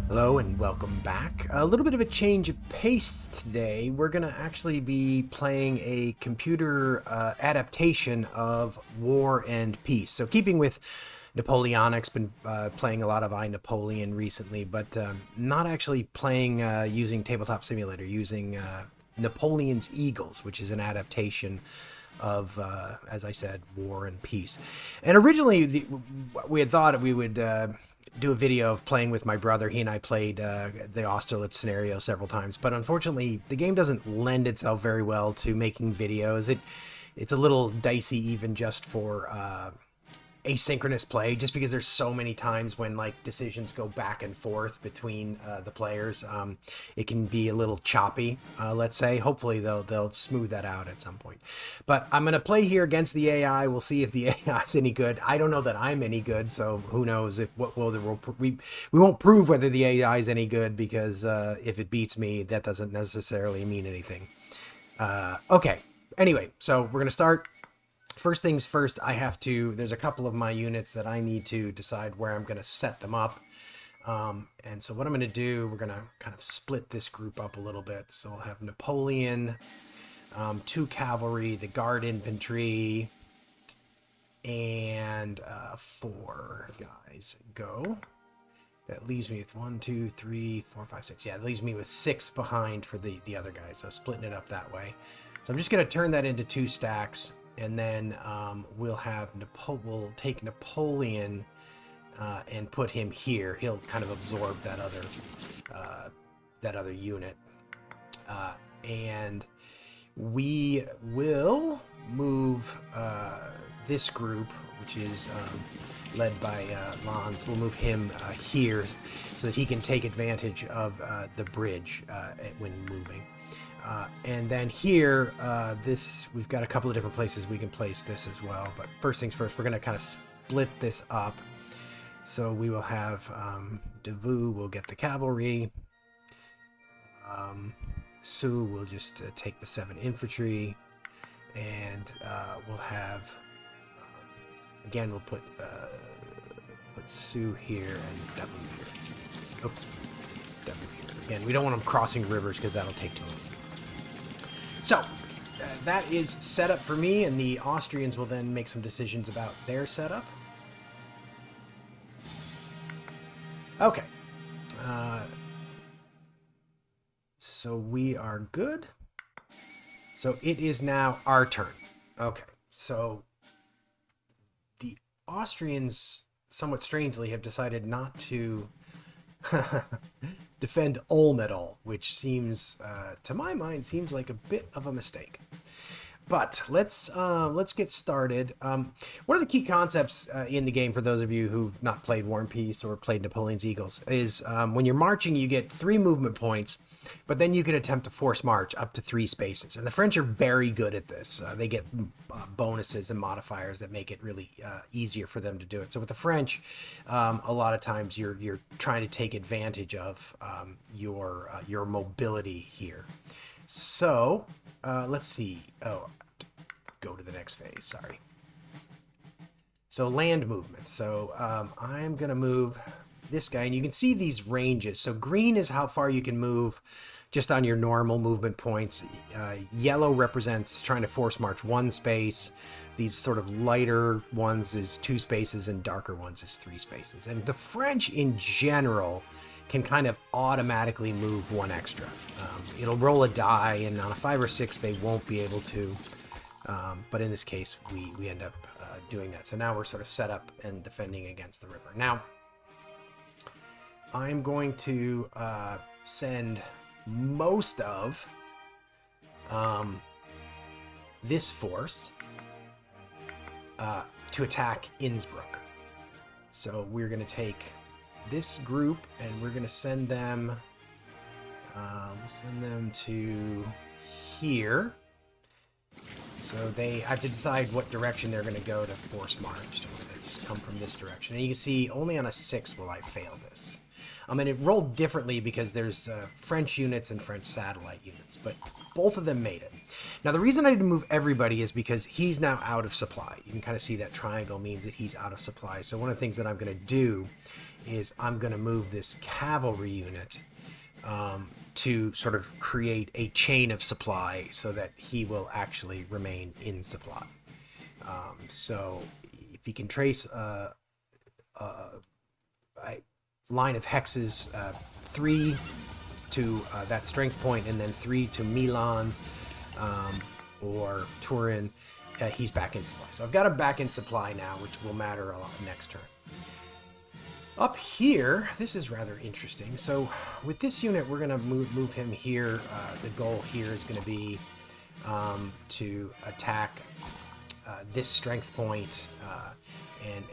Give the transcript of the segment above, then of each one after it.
Hello and welcome back. A little bit of a change of pace today. We're going to actually be playing a computer adaptation of War and Peace. So keeping with Napoleonic's been playing a lot of Napoleon recently, but not actually playing using Tabletop Simulator, using Napoleon's Eagles, which is an adaptation of, as I said, War and Peace. And originally we had thought we would do a video of playing with my brother. He and I played the Austerlitz scenario several times, but unfortunately the game doesn't lend itself very well to making videos. It's a little dicey even just for asynchronous play, just because there's so many times when like decisions go back and forth between the players. It can be a little choppy, let's say. Hopefully they'll smooth that out at some point. But I'm gonna play here against the AI. We'll see if the AI is any good. I don't know that I'm any good, so who knows if we won't prove whether the AI is any good, because if it beats me, that doesn't necessarily mean anything. Okay. Anyway, so we're gonna start. First things first, there's a couple of my units that I need to decide where I'm going to set them up. And so what I'm going to do, we're going to kind of split this group up a little bit. So we'll have Napoleon, 2 cavalry, the guard infantry, and 4 guys go. That leaves me with 1, 2, 3, 4, 5, 6. Yeah, it leaves me with 6 behind for the other guys. So splitting it up that way. So I'm just going to turn that into 2 stacks. And then we'll take Napoleon and put him here. He'll kind of absorb that other unit, and we will move this group, which is led by Lons. We'll move him here so that he can take advantage of the bridge when moving. And then here, we've got a couple of different places we can place this as well. But first things first, we're going to kind of split this up. So we will have Devu will get the cavalry. Sue will just take the 7 infantry. And we'll have, again, we'll put Sue here and W here. Oops, W here. Again, we don't want them crossing rivers because that'll take too long. So, that is set up for me, and the Austrians will then make some decisions about their setup. Okay. So we are good. So it is now our turn. Okay. So the Austrians, somewhat strangely, have decided not to defend Ulm at all, which seems, to my mind, seems like a bit of a mistake. But let's get started. One of the key concepts in the game, for those of you who've not played War and Peace or played Napoleon's Eagles, is when you're marching, you get 3 movement points, but then you can attempt to force march up to 3 spaces. And the French are very good at this. They get bonuses and modifiers that make it really easier for them to do it. So with the French, a lot of times you're trying to take advantage of your mobility here. So let's see. Oh, go to the next phase. Sorry. So land movement. So I'm going to move this guy, and you can see these ranges. So green is how far you can move just on your normal movement points. Yellow represents trying to force march 1 space. These sort of lighter ones is 2 spaces, and darker ones is 3 spaces. And the French in general can kind of automatically move 1 extra. It'll roll a die, and on a 5 or 6 they won't be able to, but in this case we end up doing that. So now we're sort of set up and defending against the river. Now I'm going to send most of this force to attack Innsbruck. So we're going to take this group and we're going to send them to here. So they have to decide what direction they're going to go to force march. So they just come from this direction. And you can see only on a 6 will I fail this. And it rolled differently because there's French units and French satellite units. But both of them made it. Now, the reason I didn't move everybody is because he's now out of supply. You can kind of see that triangle means that he's out of supply. So one of the things that I'm going to do is I'm going to move this cavalry unit to sort of create a chain of supply so that he will actually remain in supply. So if you can trace a line of hexes, 3 to that strength point, and then 3 to Milan or Turin, he's back in supply. So I've got him back in supply now, which will matter a lot next turn. Up here, this is rather interesting. So with this unit, we're going to move him here. The goal here is going to be to attack this strength point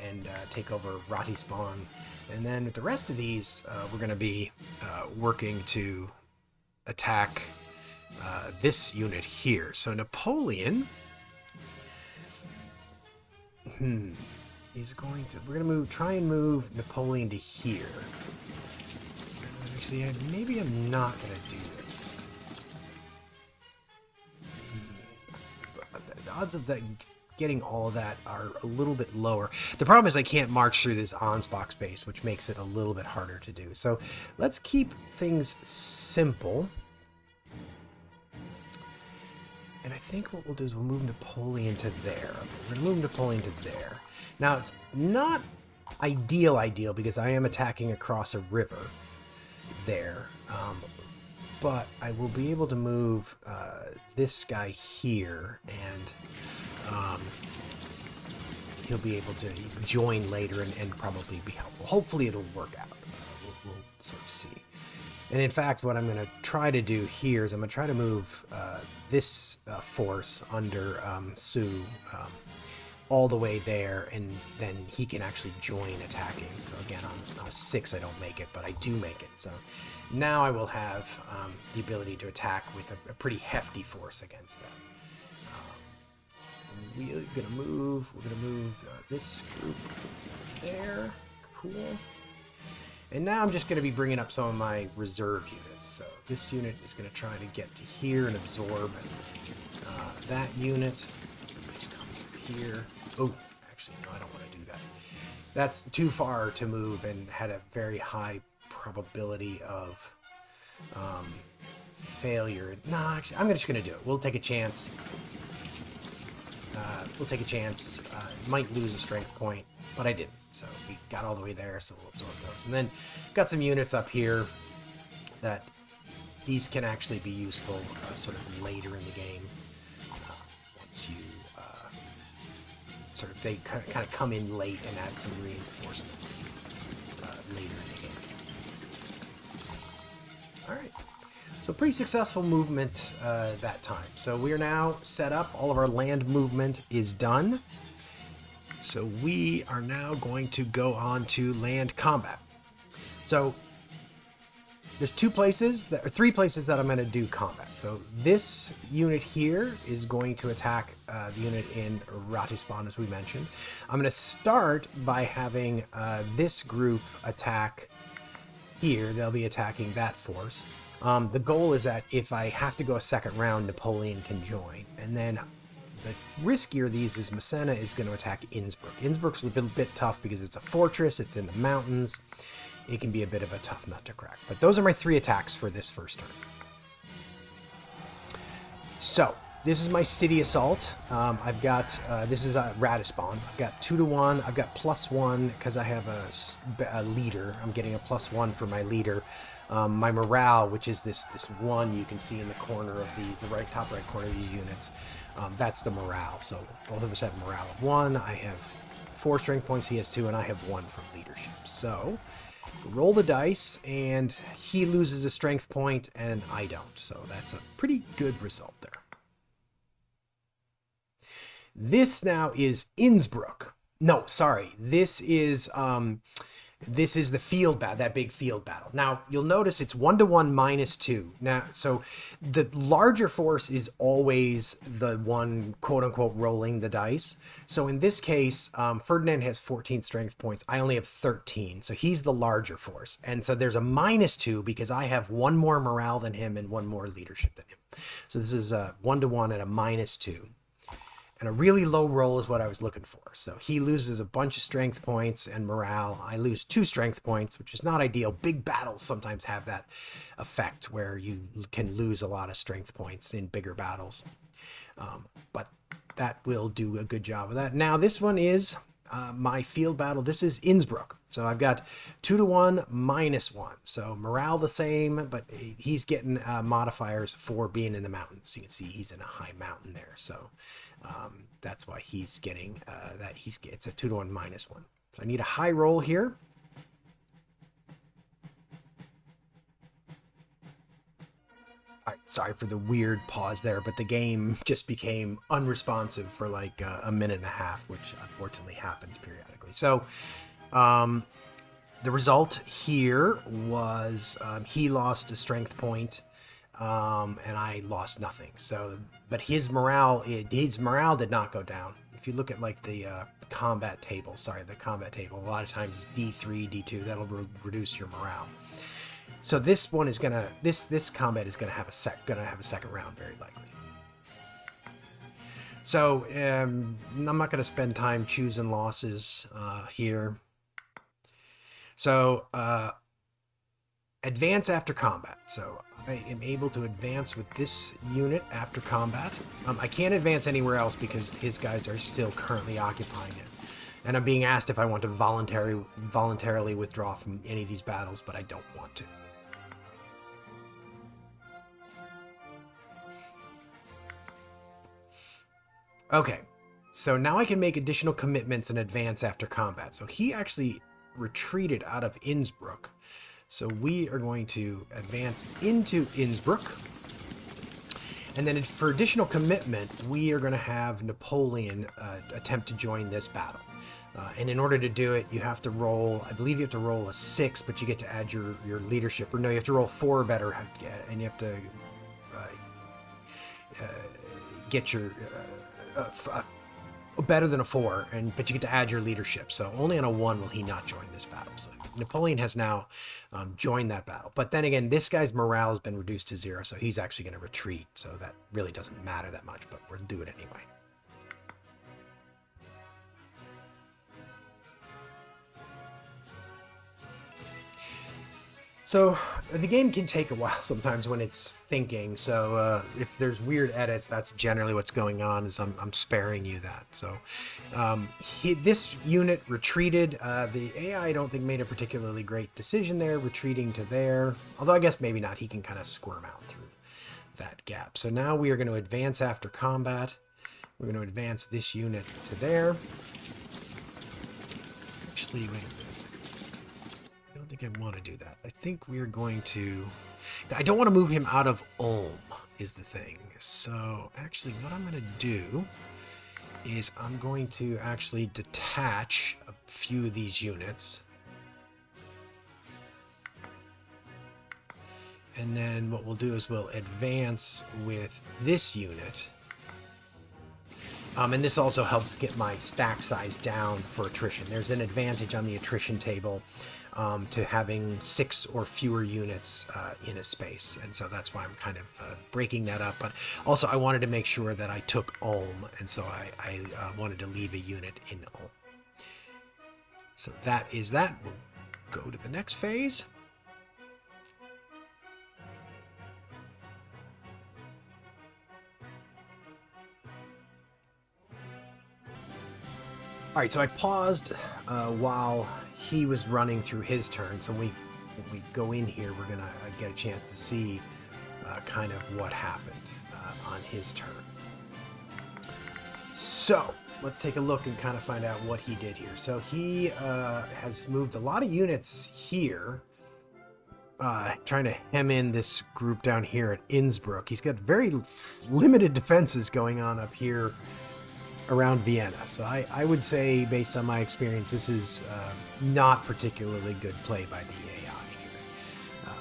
and take over Ratisbon. And then with the rest of these, we're going to be working to attack this unit here. So Napoleon is going to, we're going to try and move Napoleon to here. Actually, maybe I'm not going to do it. The odds of that getting all of that are a little bit lower. The problem is I can't march through this Ansbach base, which makes it a little bit harder to do. So let's keep things simple. And I think what we'll do is we'll move Napoleon to there. We're going to move Napoleon to there. Now, it's not ideal because I am attacking across a river there. But I will be able to move this guy here, and he'll be able to join later and probably be helpful. Hopefully it'll work out. We'll sort of see. And in fact, what I'm going to try to do here is I'm going to try to move this force under Sue all the way there, and then he can actually join attacking. So again, on a 6 I don't make it, but I do make it. So now I will have the ability to attack with a pretty hefty force against them. We're going to move this group there. Cool. And now I'm just going to be bringing up some of my reserve units. So this unit is going to try to get to here and absorb that unit. Just come through here. Oh, actually, no, I don't want to do that. That's too far to move and had a very high probability of failure. No, actually, I'm just going to do it. We'll take a chance. Might lose a strength point, but I didn't. So we got all the way there, so we'll absorb those. And then got some units up here that these can actually be useful sort of later in the game. Once you they kind of come in late and add some reinforcements later in the game. All right. So pretty successful movement that time. So we are now set up. All of our land movement is done. So we are now going to go on to land combat. So there's 3 places that I'm going to do combat. So this unit here is going to attack the unit in Ratisbon, as we mentioned. I'm going to start by having this group attack here. They'll be attacking that force. The goal is that if I have to go a second round, Napoleon can join. And then the riskier of these is Massena is going to attack Innsbruck. Innsbruck's a bit tough because it's a fortress, it's in the mountains. It can be a bit of a tough nut to crack. But those are my 3 attacks for this first turn. So, this is my city assault. I've got, this is Ratisbon. I've got 2 to 1. I've got +1 because I have a leader. I'm getting a +1 for my leader. My morale, which is this 1 you can see in the corner of these, the top right corner of these units. That's the morale. So both of us have morale of 1. I have 4 strength points, he has 2, and I have 1 from leadership. So roll the dice, and he loses a strength point, and I don't. So that's a pretty good result there. This now is Innsbruck. No, sorry. This is the field battle, that big field battle. Now, you'll notice it's 1 to 1 -2. Now, so the larger force is always the one, quote unquote, rolling the dice. So in this case, Ferdinand has 14 strength points. I only have 13. So he's the larger force. And so there's a -2 because I have 1 more morale than him and 1 more leadership than him. So this is a 1-to-1 at a -2. And a really low roll is what I was looking for. So he loses a bunch of strength points and morale. I lose 2 strength points, which is not ideal. Big battles sometimes have that effect where you can lose a lot of strength points in bigger battles. But that will do a good job of that. Now this one is my field battle. This is Innsbruck. So I've got 2-to-1 -1. So morale the same, but he's getting modifiers for being in the mountains. So you can see he's in a high mountain there. So that's why he's getting that. It's a 2-to-1 -1. So I need a high roll here. All right, sorry for the weird pause there, but the game just became unresponsive for like a minute and a half, which unfortunately happens periodically. So the result here was he lost a strength point, and I lost nothing. So, but his morale did not go down. If you look at like the combat table, a lot of times D3, D2, that'll reduce your morale. So this one is gonna this combat is gonna have a second round very likely. So I'm not gonna spend time choosing losses here. So advance after combat. So I am able to advance with this unit after combat. I can't advance anywhere else because his guys are still currently occupying it. And I'm being asked if I want to voluntarily withdraw from any of these battles, but I don't want to. Okay, so now I can make additional commitments and advance after combat. So he actually retreated out of Innsbruck. So we are going to advance into Innsbruck. And then for additional commitment, we are going to have Napoleon attempt to join this battle. And in order to do it, you have to roll, I believe you have to roll a 6, but you get to add your leadership. Or no, you have to roll 4 or better, and you have to get your... better than a 4, but you get to add your leadership. So only on a 1 will he not join this battle. So Napoleon has now joined that battle. But then again, this guy's morale has been reduced to 0, so he's actually going to retreat. So that really doesn't matter that much, but we'll do it anyway. So the game can take a while sometimes when it's thinking. So if there's weird edits, that's generally what's going on. Is I'm sparing you that. So this unit retreated. The AI I don't think made a particularly great decision there, retreating to there. Although I guess maybe not. He can kind of squirm out through that gap. So now we are going to advance after combat. We're going to advance this unit to there. Actually, wait. I don't think I want to do that. I think we're going to... I don't want to move him out of Ulm, is the thing. So, actually, what I'm going to do is I'm going to actually detach a few of these units. And then what we'll do is we'll advance with this unit. And this also helps get my stack size down for attrition. There's an advantage on the attrition table to having 6 or fewer units in a space. And so that's why I'm kind of breaking that up. But also I wanted to make sure that I took Ulm, and so I wanted to leave a unit in Ulm. So that is that. We'll go to the next phase. All right, so I paused while he was running through his turn. So when we go in here, we're gonna get a chance to see kind of what happened on his turn. So let's take a look and kind of find out what he did here. So he has moved a lot of units here, trying to hem in this group down here at Innsbruck. He's got very limited defenses going on up here around Vienna. So I would say, based on my experience, this is not particularly good play by the AI here.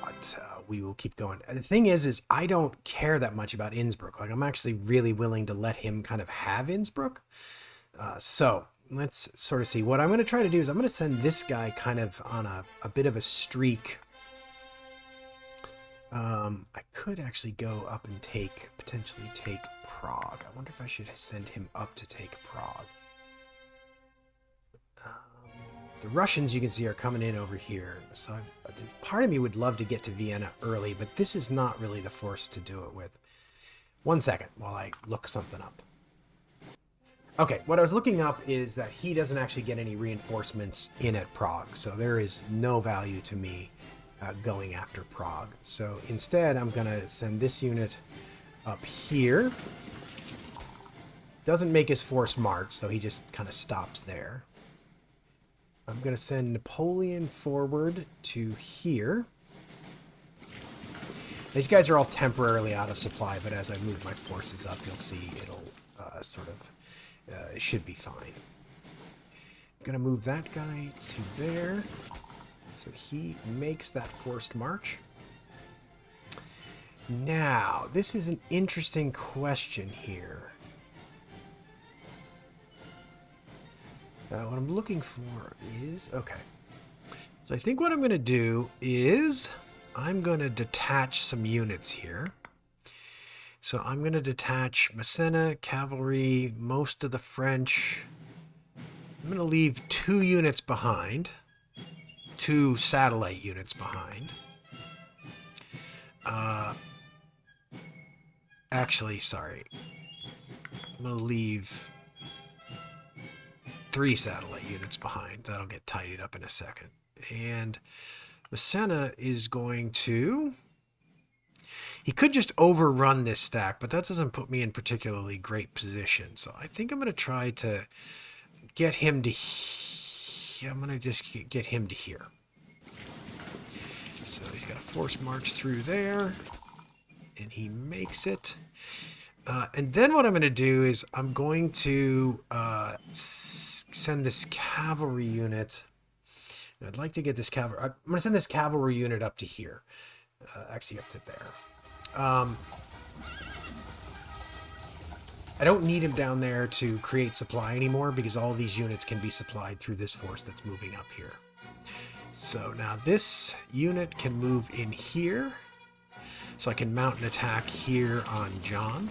But we will keep going. And the thing is I don't care that much about Innsbruck. Like, I'm actually really willing to let him kind of have Innsbruck. So let's sort of see. What I'm going to try to do is I'm going to send this guy kind of on a bit of a streak I could actually go up and potentially take Prague. I wonder if I should send him up to take Prague. The Russians, you can see, are coming in over here. So part of me would love to get to Vienna early, but this is not really the force to do it with. 1 second while I look something up. Okay, what I was looking up is that he doesn't actually get any reinforcements in at Prague, so there is no value to me going after Prague. So instead, I'm going to send this unit up here. Doesn't make his force march, so he just kind of stops there. I'm going to send Napoleon forward to here. These guys are all temporarily out of supply, but as I move my forces up, you'll see it'll it should be fine. I'm going to move that guy to there, so he makes that forced march. Now, this is an interesting question here. What I'm looking for is... Okay. So I think what I'm going to do is I'm going to detach some units here. So I'm going to detach Massena, cavalry, most of the French. I'm going to leave 2 units behind. 2 satellite units behind. Actually, sorry. I'm going to leave 3 satellite units behind. That'll get tidied up in a second. And Massena is going to... He could just overrun this stack, but that doesn't put me in particularly great position. So I think I'm going to try to get him to... I'm going to just get him to here. So he's got a force march through there. And he makes it. And then what I'm going to do is I'm going to send this cavalry unit. I'd like to get this cavalry. I'm going to send this cavalry unit up to here. Actually, up to there. I don't need him down there to create supply anymore because all these units can be supplied through this force that's moving up here. So now this unit can move in here. So I can mount an attack here on John.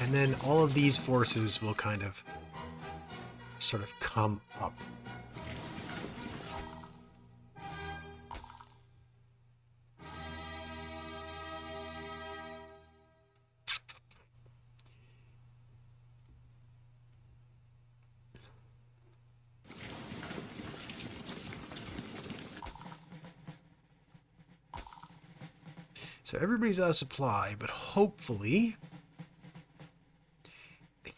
And then all of these forces will kind of sort of come up. So everybody's out of supply, but hopefully, I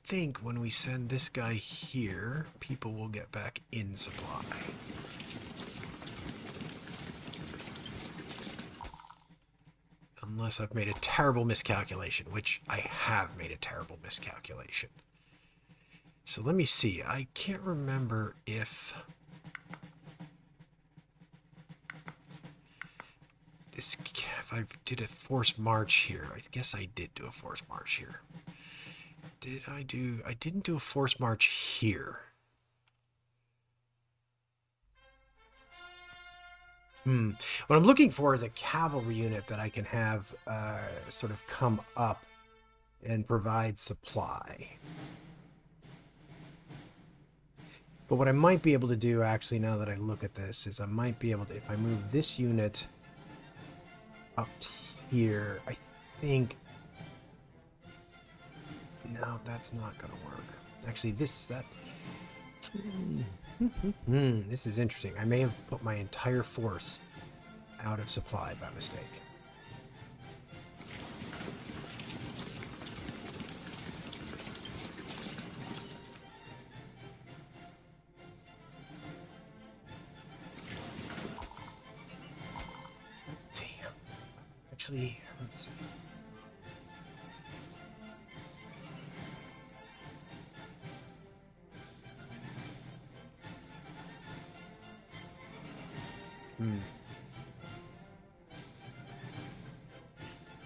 think when we send this guy here, people will get back in supply. Unless I've made a terrible miscalculation, which I have made a terrible miscalculation. So let me see. I can't remember if... If I did a forced march here. I guess I did do a forced march here. I didn't do a forced march here. What I'm looking for is a cavalry unit that I can have sort of come up and provide supply. But what I might be able to do, actually, now that I look at this, is I might be able to, if I move this unit up here, I think... No, that's not going to work. Actually, this is interesting. I may have put my entire force out of supply by mistake. Actually, let's see.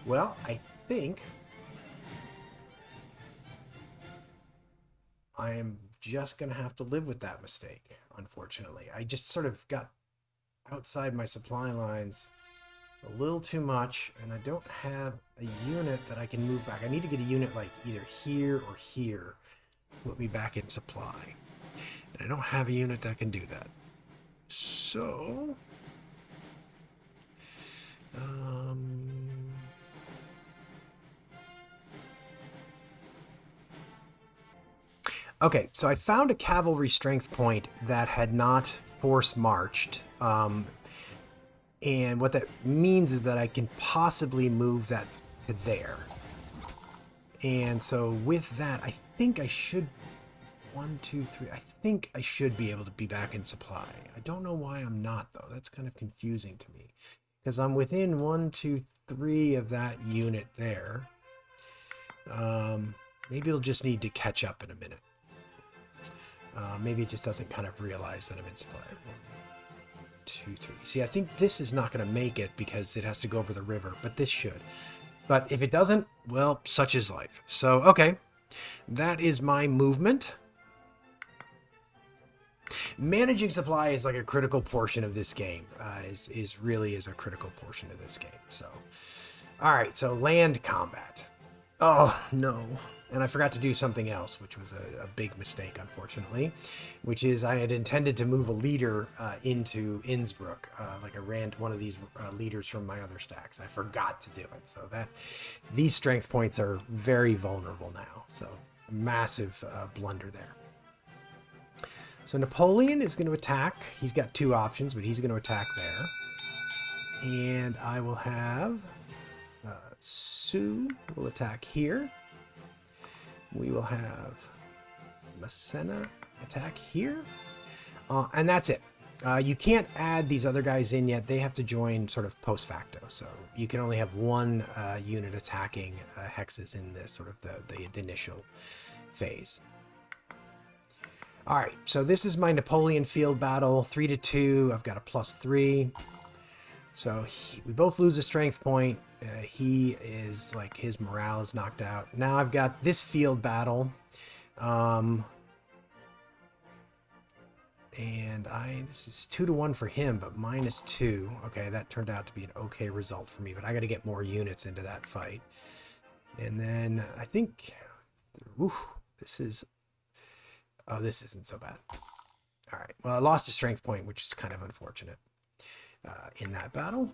Well, I think I am just going to have to live with that mistake, unfortunately. I just sort of got outside my supply lines A little too much, and I don't have a unit that I can move back. I need to get a unit like either here or here. Put me back in supply. And I don't have a unit that can do that. So... Okay, so I found a cavalry strength point that had not force marched. And what that means is that I can possibly move that to there. And so with that, I think I should... 1, 2, 3. I think I should be able to be back in supply. I don't know why I'm not, though. That's kind of confusing to me. Because I'm within 1, 2, 3 of that unit there. Maybe it'll just need to catch up in a minute. Maybe it just doesn't kind of realize that I'm in supply. 1, 2, 3. See, I think this is not going to make it because it has to go over the river, but this should. But if it doesn't, well, such is life. So, okay. That is my movement. Managing supply is like a critical portion of this game. Really is a critical portion of this game. So, all right. So land combat. Oh no! And I forgot to do something else, which was a big mistake, unfortunately. Which is I had intended to move a leader into Innsbruck. Like I ran one of these leaders from my other stacks. I forgot to do it. So these strength points are very vulnerable now. So massive blunder there. So Napoleon is going to attack. He's got 2 options, but he's going to attack there. And I will have Sue will attack here. We will have Massena attack here. And that's it. You can't add these other guys in yet. They have to join sort of post facto. So you can only have 1 unit attacking hexes in this sort of the initial phase. All right, so this is my Napoleon field battle, 3-2. I've got a +3. So we both lose a strength point. He is like his morale is knocked out. Now I've got this field battle. And this is 2-1 for him, but -2. Okay, that turned out to be an okay result for me, but I got to get more units into that fight. And then I think, this isn't so bad. All right, well, I lost a strength point, which is kind of unfortunate in that battle.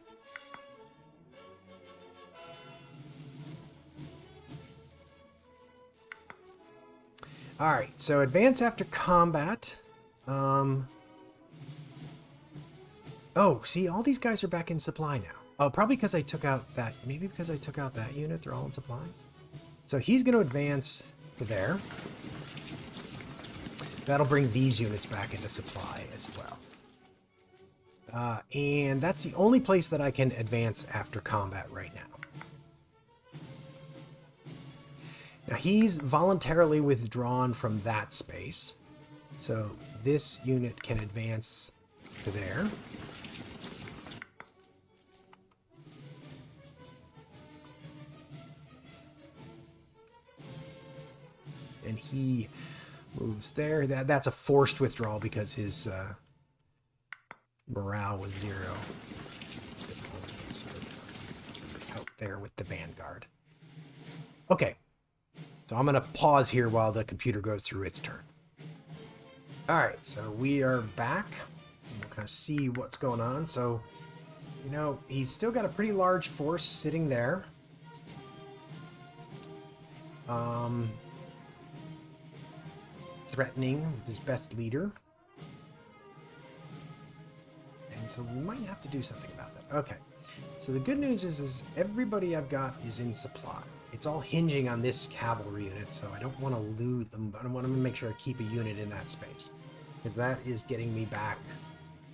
All right, so advance after combat. Oh, see, all these guys are back in supply now. Oh, probably because I took out that... Maybe because I took out that unit, they're all in supply. So he's going to advance to there. That'll bring these units back into supply as well. And that's the only place that I can advance after combat right now. Now he's voluntarily withdrawn from that space. So this unit can advance to there. And he moves there. That's a forced withdrawal because his morale was 0. Sort of out there with the vanguard. Okay. So I'm going to pause here while the computer goes through its turn. All right, so we are back. We'll kind of see what's going on. So, you know, he's still got a pretty large force sitting there. Threatening with his best leader. And so we might have to do something about that. Okay. So the good news is everybody I've got is in supply. It's all hinging on this cavalry unit, so I don't want to loot them. I want to make sure I keep a unit in that space. Because that is getting me back.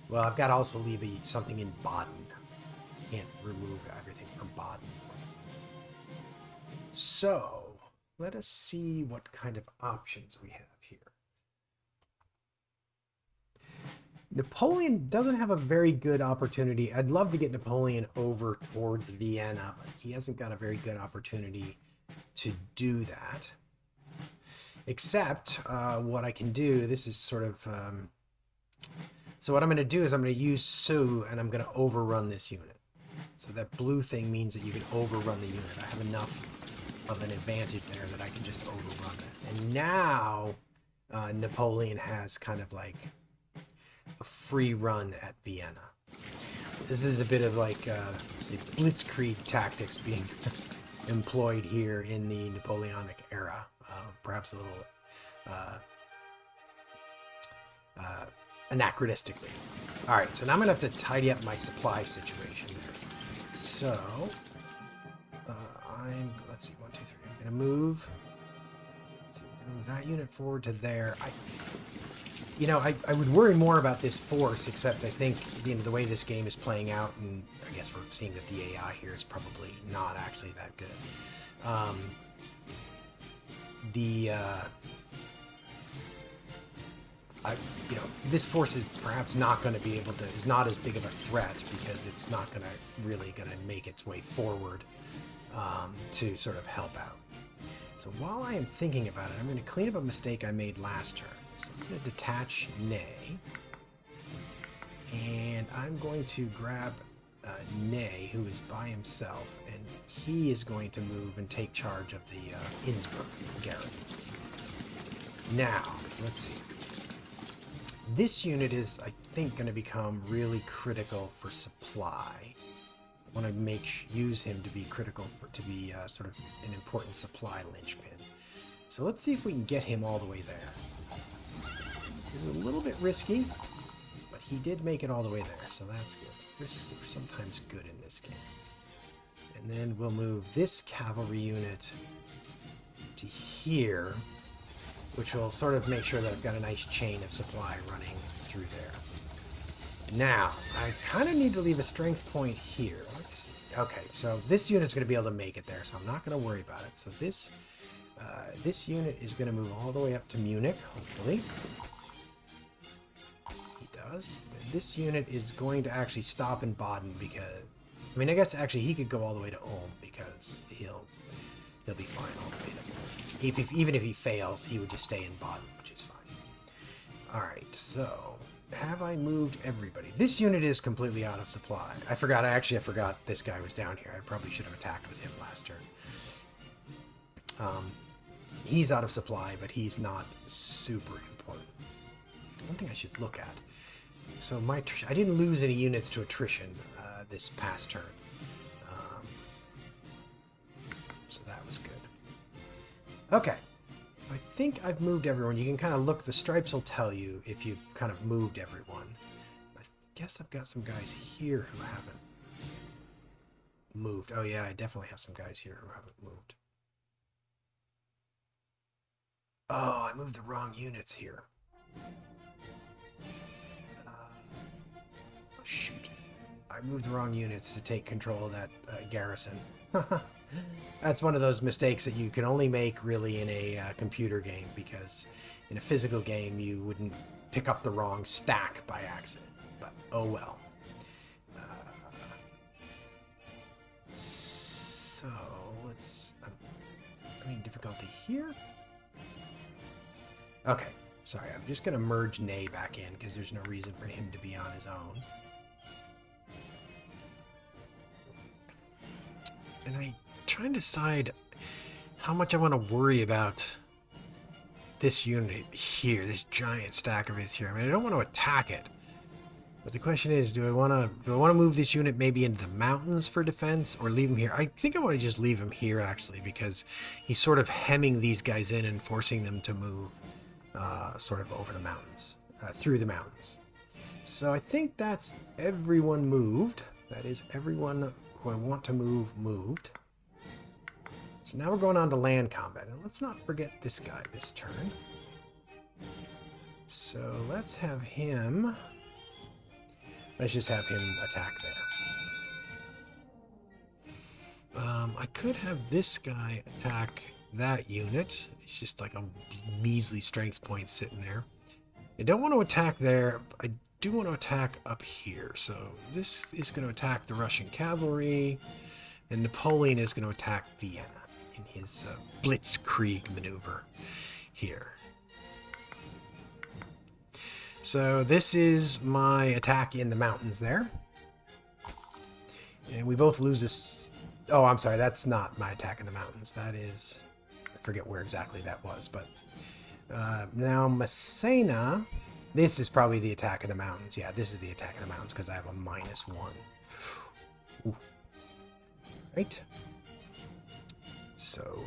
Well, I've got to also leave something in Baden. Can't remove everything from Baden. So, let us see what kind of options we have here. Napoleon doesn't have a very good opportunity. I'd love to get Napoleon over towards Vienna, but he hasn't got a very good opportunity to do that. Except what I can do, this is sort of... so what I'm going to do is I'm going to use Sue, and I'm going to overrun this unit. So that blue thing means that you can overrun the unit. I have enough of an advantage there that I can just overrun it. And now Napoleon has kind of like a free run at Vienna. This is a bit of like say blitzkrieg tactics being employed here in the Napoleonic era. Perhaps a little anachronistically. All right, so now I'm gonna have to tidy up my supply situation there. So let's see, 1, 2, 3. I'm gonna move. Let's see, I'm gonna move that unit forward to there. I would worry more about this force, except I think the way this game is playing out, and I guess we're seeing that the AI here is probably not actually that good. This force is perhaps not going to be able to, is not as big of a threat because it's not going to really make its way forward to sort of help out. So while I am thinking about it, I'm going to clean up a mistake I made last turn. So I'm going to detach Ney, and I'm going to grab Ney, who is by himself, and he is going to move and take charge of the Innsbruck garrison. Now, let's see. This unit is, I think, going to become really critical for supply. I want to use him to be critical to be sort of an important supply linchpin. So let's see if we can get him all the way there. This is a little bit risky, but he did make it all the way there, so that's good. Risks are sometimes good in this game. And then we'll move this cavalry unit to here, which will sort of make sure that I've got a nice chain of supply running through there. Now, I kind of need to leave a strength point here. Let's see. Okay, so this unit's going to be able to make it there, so I'm not going to worry about it. So this unit is going to move all the way up to Munich, hopefully. He does. Then this unit is going to actually stop in Baden because... I mean, I guess actually he could go all the way to Ulm because he'll be fine all the way to Ulm. Even if he fails, he would just stay in Baden, which is fine. Alright, so have I moved everybody? This unit is completely out of supply. I forgot this guy was down here. I probably should have attacked with him last turn. He's out of supply, but he's not super important. One thing I should look at. So I didn't lose any units to attrition this past turn. So that was good. Okay, so I think I've moved everyone. You can kind of look, the stripes will tell you if you've kind of moved everyone. I guess I've got some guys here who haven't moved. Oh yeah, I definitely have some guys here who haven't moved. Oh, I moved the wrong units here. Oh shoot. I moved the wrong units to take control of that garrison. That's one of those mistakes that you can only make really in a computer game, because in a physical game you wouldn't pick up the wrong stack by accident. But oh well. So let's... I mean, difficulty here? Okay, sorry, I'm just going to merge Ney back in because there's no reason for him to be on his own. And I'm trying to decide how much I want to worry about this unit here, this giant stack of it here. I mean, I don't want to attack it, but the question is, do I want to move this unit maybe into the mountains for defense, or leave him here? I think I want to just leave him here actually, because he's sort of hemming these guys in and forcing them to move sort of over the mountains, through the mountains. So I think that's everyone moved. That is everyone who I want to move moved. So now we're going on to land combat. And let's not forget this guy this turn. So let's have him... Let's just have him attack there. I could have this guy attack that unit. It's just like a measly strength point sitting there. I don't want to attack there. I do want to attack up here. So this is going to attack the Russian cavalry, and Napoleon is going to attack Vienna in his blitzkrieg maneuver here. So this is my attack in the mountains there. And we both lose this. Oh, I'm sorry. That's not my attack in the mountains. That is, I forget where exactly that was. But now Messina, this is probably the attack in the mountains. Yeah, this is the attack in the mountains because I have a -1. Ooh. Right. So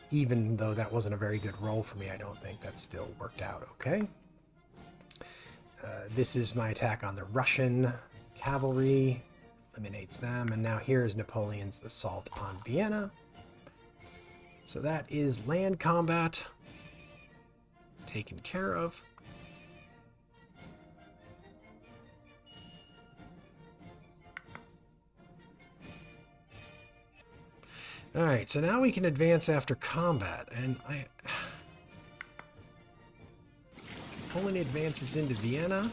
even though that wasn't a very good roll for me, I don't think that still worked out okay. This is my attack on the Russian cavalry. Eliminates them. And now here is Napoleon's assault on Vienna. So that is land combat taken care of. Alright, so now we can advance after combat. And Napoleon advances into Vienna.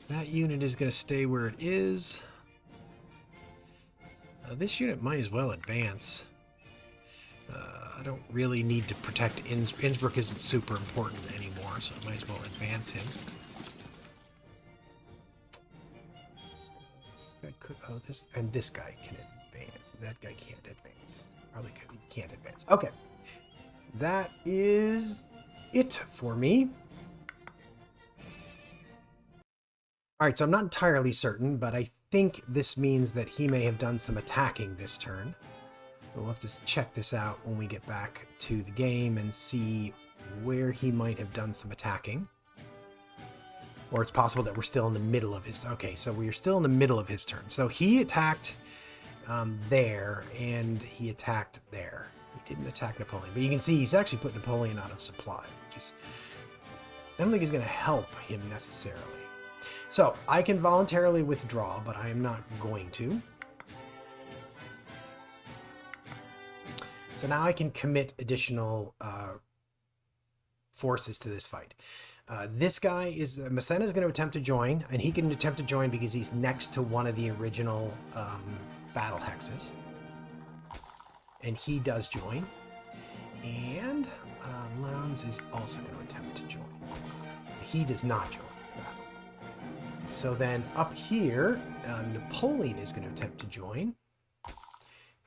That unit is going to stay where it is. This unit might as well advance. I don't really need to protect Innsbruck isn't super important anymore, so I might as well advance him. This guy can advance. That guy can't advance. Probably can't advance. Okay. That is it for me. Alright, so I'm not entirely certain, but I think this means that he may have done some attacking this turn. We'll have to check this out when we get back to the game and see where he might have done some attacking. Or it's possible that we're still in the middle of his... Okay, so we're still in the middle of his turn. So he attacked there, and he attacked there. He didn't attack Napoleon. But you can see he's actually put Napoleon out of supply, which is... I don't think is going to help him necessarily. So, I can voluntarily withdraw, but I am not going to. So now I can commit additional forces to this fight. This guy is... Massena is going to attempt to join, and he can attempt to join because he's next to one of the original battle hexes. And he does join. And Lowndes is also going to attempt to join. He does not join. So then up here, Napoleon is going to attempt to join,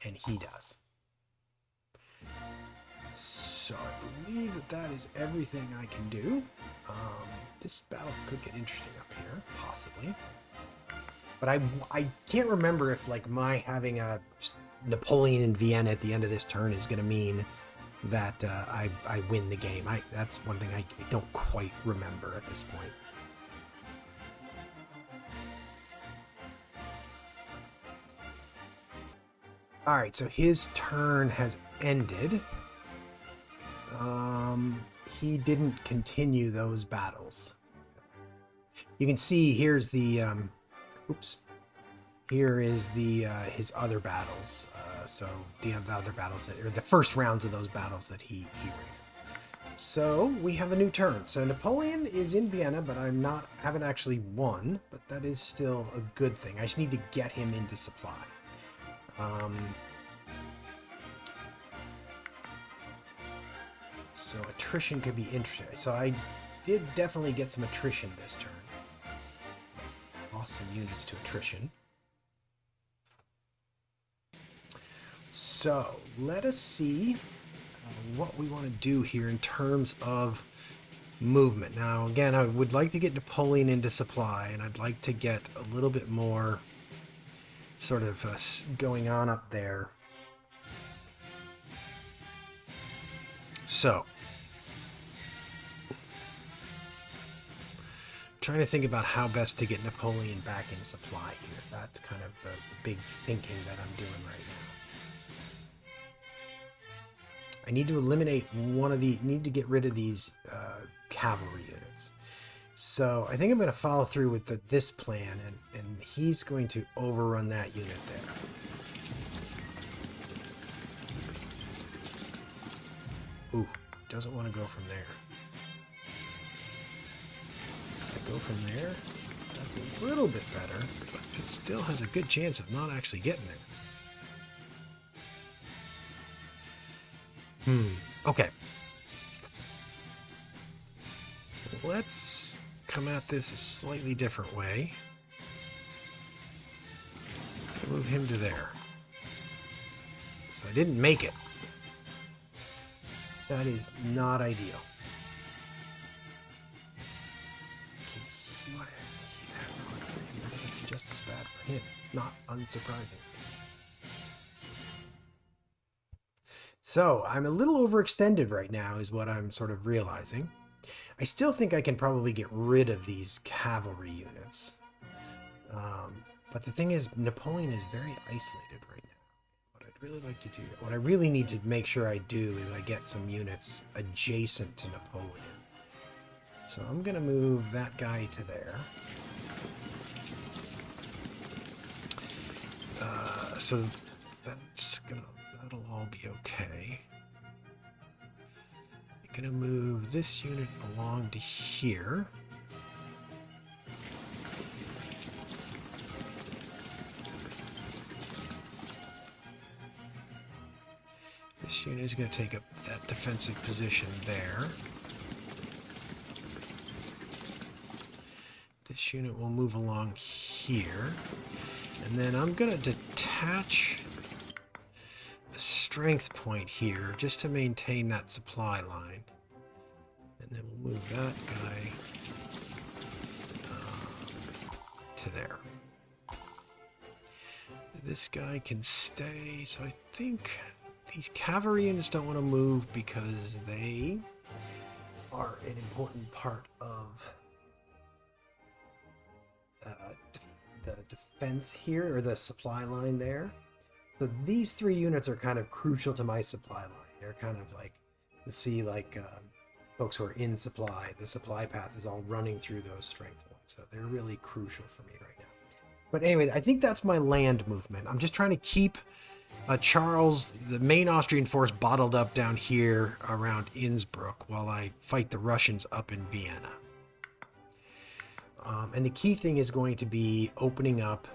and he does. So I believe that is everything I can do. This battle could get interesting up here, possibly. But I can't remember if like my having a Napoleon in Vienna at the end of this turn is going to mean that I win the game. That's one thing I don't quite remember at this point. Alright, so his turn has ended. He didn't continue those battles. You can see here's the... oops. Here is the his other battles. So the other battles, or the first rounds of those battles that he ran. So we have a new turn. So Napoleon is in Vienna, but haven't actually won. But that is still a good thing. I just need to get him into supply. So attrition could be interesting. So I did definitely get some attrition this turn. Lost some units to attrition. So let us see what we want to do here in terms of movement. Now, again, I would like to get Napoleon into supply, and I'd like to get a little bit more sort of going on up there. So, trying to think about how best to get Napoleon back in supply here. That's kind of the big thinking that I'm doing right now. I need to eliminate need to get rid of these cavalry units. So I think I'm going to follow through with this plan, and he's going to overrun that unit there. Ooh, doesn't want to go from there. If I go from there, that's a little bit better, but it still has a good chance of not actually getting there. Okay. Let's come at this a slightly different way. him to there. So I didn't make it. That is not ideal. What is he? It's just as bad for him. Not unsurprising. So I'm a little overextended right now is what I'm sort of realizing. I still think I can probably get rid of these cavalry units. But the thing is, Napoleon is very isolated right now. What I'd really like to do, what I really need to make sure I do is I get some units adjacent to Napoleon. So I'm going to move that guy to there. So that'll all be okay. I'm going to move this unit along to here. This unit is going to take up that defensive position there. This unit will move along here. And then I'm going to detach a strength point here just to maintain that supply line. And then we'll move that guy to there. This guy can stay, so I think these cavalry units don't want to move because they are an important part of the defense here, or the supply line there. So these three units are kind of crucial to my supply line. They're kind of like, you see, like folks who are in supply, the supply path is all running through those strength points. So they're really crucial for me right now. But anyway, I think that's my land movement. I'm just trying to keep Charles, the main Austrian force, bottled up down here around Innsbruck while I fight the Russians up in Vienna. And the key thing is going to be opening up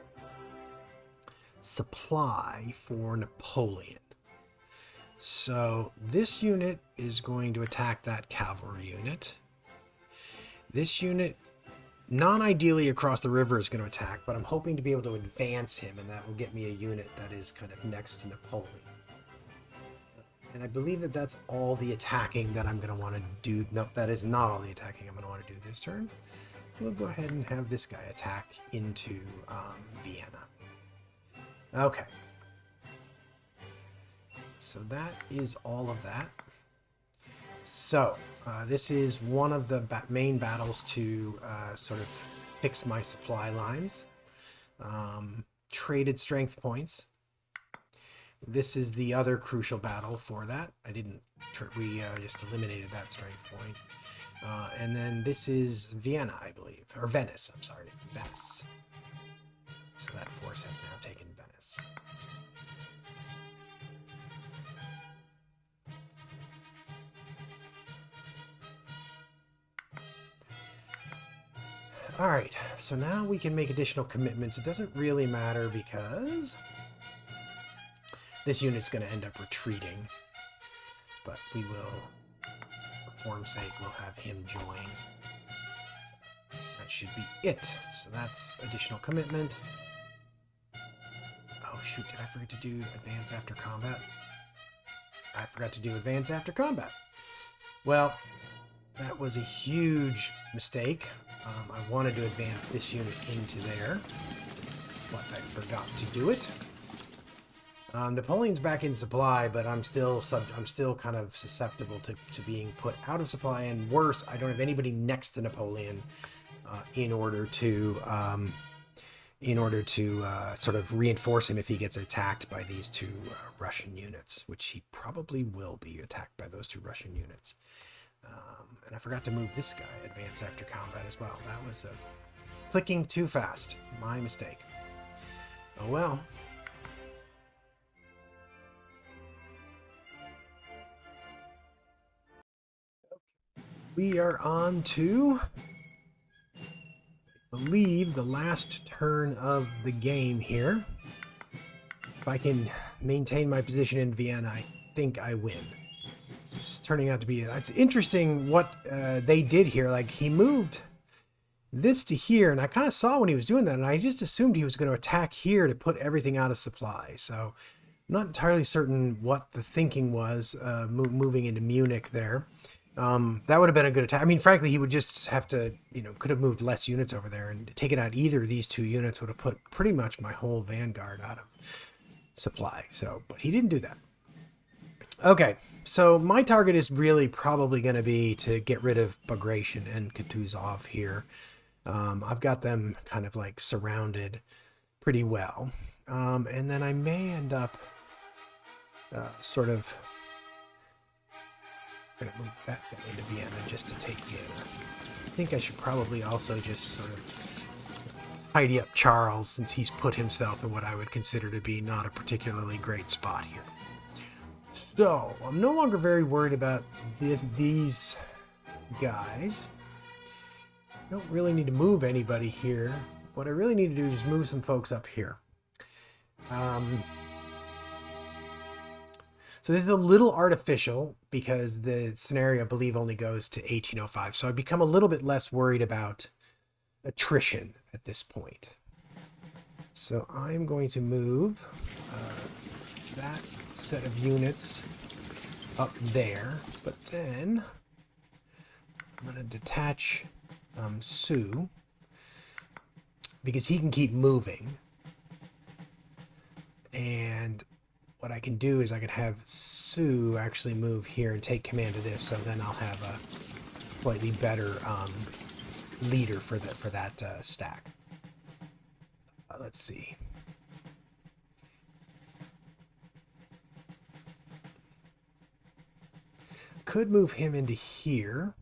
supply for Napoleon. So this unit is going to attack that cavalry unit. This unit, non-ideally across the river, is going to attack, but I'm hoping to be able to advance him, and that will get me a unit that is kind of next to Napoleon. And I believe that that's all the attacking that I'm going to want to do. Nope, that is not all the attacking I'm going to want to do this turn. We'll go ahead and have this guy attack into Vienna. Okay. So that is all of that. So this is one of the main battles to sort of fix my supply lines. Traded strength points. This is the other crucial battle for that. We just eliminated that strength point. And then this is Vienna, I believe, or Venice, I'm sorry, Venice. So that force has now taken Venice. All right, so now we can make additional commitments. It doesn't really matter because this unit's going to end up retreating, but we will, for form's sake, we'll have him join. That should be it. So that's additional commitment. Oh shoot, did I forget to do advance after combat? I forgot to do advance after combat. Well, that was a huge mistake. I wanted to advance this unit into there, but I forgot to do it. Napoleon's back in supply, but I'm still kind of susceptible to being put out of supply, and worse, I don't have anybody next to Napoleon in order to sort of reinforce him if he gets attacked by these two Russian units, which he probably will be attacked by those two Russian units. And I forgot to move this guy, advance after combat, as well. That was clicking too fast. My mistake. Oh well. We are on to, I believe, the last turn of the game here. If I can maintain my position in Vienna, I think I win. It's turning out to be, it's interesting what they did here. Like, he moved this to here, and I kind of saw when he was doing that, and I just assumed he was going to attack here to put everything out of supply. So I'm not entirely certain what the thinking was, moving into Munich there. That would have been a good attack. I mean, frankly, he would just have to, could have moved less units over there, and taken out either of these two units would have put pretty much my whole vanguard out of supply. So, but he didn't do that. Okay, so my target is really probably going to be to get rid of Bagration and Kutuzov here. I've got them kind of like surrounded pretty well. And then I may end up sort of going to move that guy into Vienna just to take Vienna. I think I should probably also just sort of tidy up Charles, since he's put himself in what I would consider to be not a particularly great spot here. So, I'm no longer very worried about these guys. I don't really need to move anybody here. What I really need to do is move some folks up here. So this is a little artificial because the scenario, I believe, only goes to 1805. So I've become a little bit less worried about attrition at this point. So I'm going to move that set of units up there, but then I'm going to detach Sue, because he can keep moving, and what I can do is I can have Sue actually move here and take command of this, so then I'll have a slightly better leader for that stack. Let's see. Could move him into here,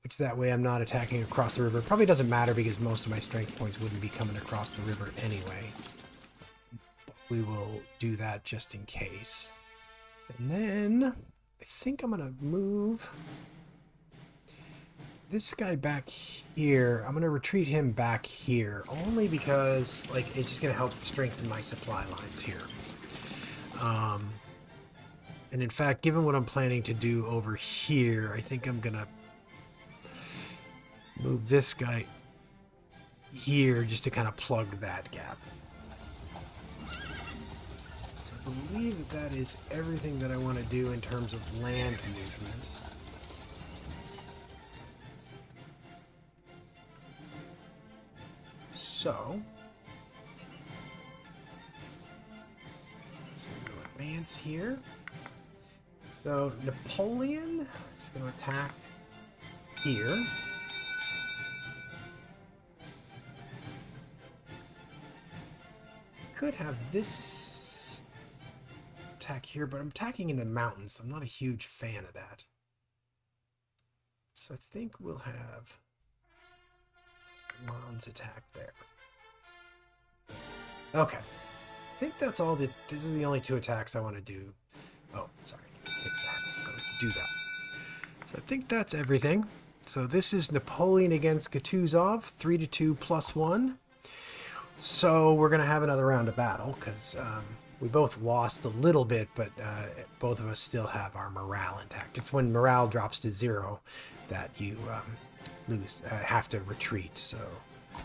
which that way I'm not attacking across the river. Probably doesn't matter because most of my strength points wouldn't be coming across the river anyway. But we will do that just in case. And then I think I'm going to move this guy back here. I'm going to retreat him back here only because it's just going to help strengthen my supply lines here. And in fact, given what I'm planning to do over here, I think I'm going to move this guy here just to kind of plug that gap. So I believe that is everything that I want to do in terms of land movement. So we'll advance here. So Napoleon is going to attack here. Could have this attack here, but I'm attacking in the mountains, so I'm not a huge fan of that. So I think we'll have Lons attack there. Okay. I think that's all. These are the only two attacks I want to do. Oh, sorry. Pick that, so to do that. So I think that's everything. So this is Napoleon against Kutuzov, 3-2 +1. So we're going to have another round of battle because we both lost a little bit, but both of us still have our morale intact. It's when morale drops to 0 that you have to retreat. So, all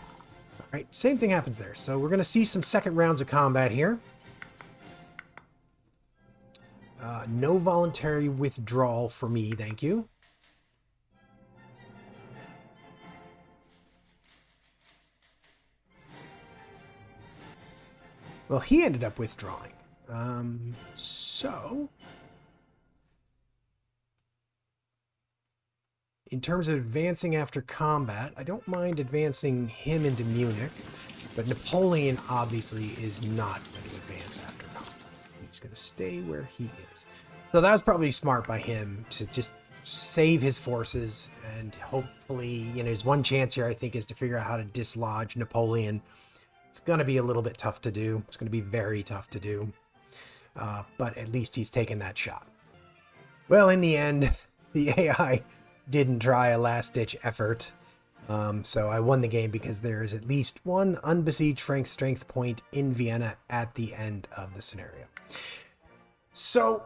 right, same thing happens there. So we're going to see some second rounds of combat here. No voluntary withdrawal for me, thank you. Well, he ended up withdrawing. So, in terms of advancing after combat, I don't mind advancing him into Munich, but Napoleon obviously is not going to advance after combat. He's going to stay where he is. So that was probably smart by him to just save his forces, and hopefully, his one chance here, I think, is to figure out how to dislodge Napoleon. It's going to be a little bit tough to do. It's going to be very tough to do. But at least he's taken that shot. Well, in the end, the AI didn't try a last-ditch effort. So I won the game because there is at least one unbesieged Frank strength point in Vienna at the end of the scenario. So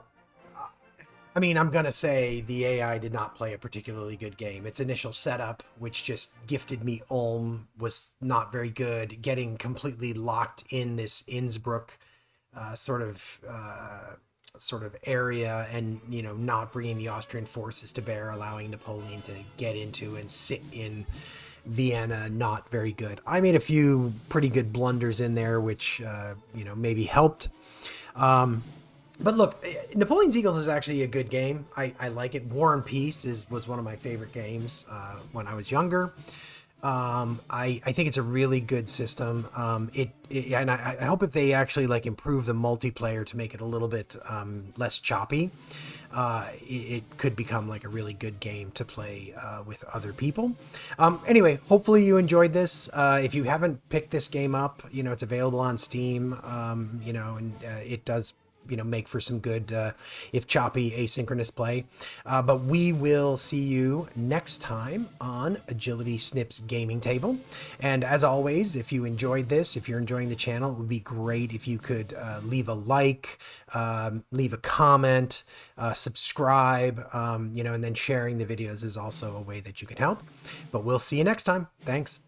I mean, I'm gonna say the AI did not play a particularly good game. Its initial setup, which just gifted me Ulm, was not very good. Getting completely locked in this Innsbruck uh, sort of uh, sort of area, and not bringing the Austrian forces to bear, allowing Napoleon to get into and sit in Vienna, not very good. I made a few pretty good blunders in there, which maybe helped. But look, Napoleon's Eagles is actually a good game. I like it. War and Peace was one of my favorite games when I was younger. I think it's a really good system. And I hope if they actually like improve the multiplayer to make it a little bit less choppy, it could become like a really good game to play with other people. Anyway, hopefully you enjoyed this. If you haven't picked this game up, it's available on Steam. And it does make for some good, if choppy, asynchronous play. But we will see you next time on Agility Snips Gaming Table. And as always, if you enjoyed this, if you're enjoying the channel, it would be great if you could leave a like, leave a comment, subscribe, and then sharing the videos is also a way that you can help. But we'll see you next time. Thanks.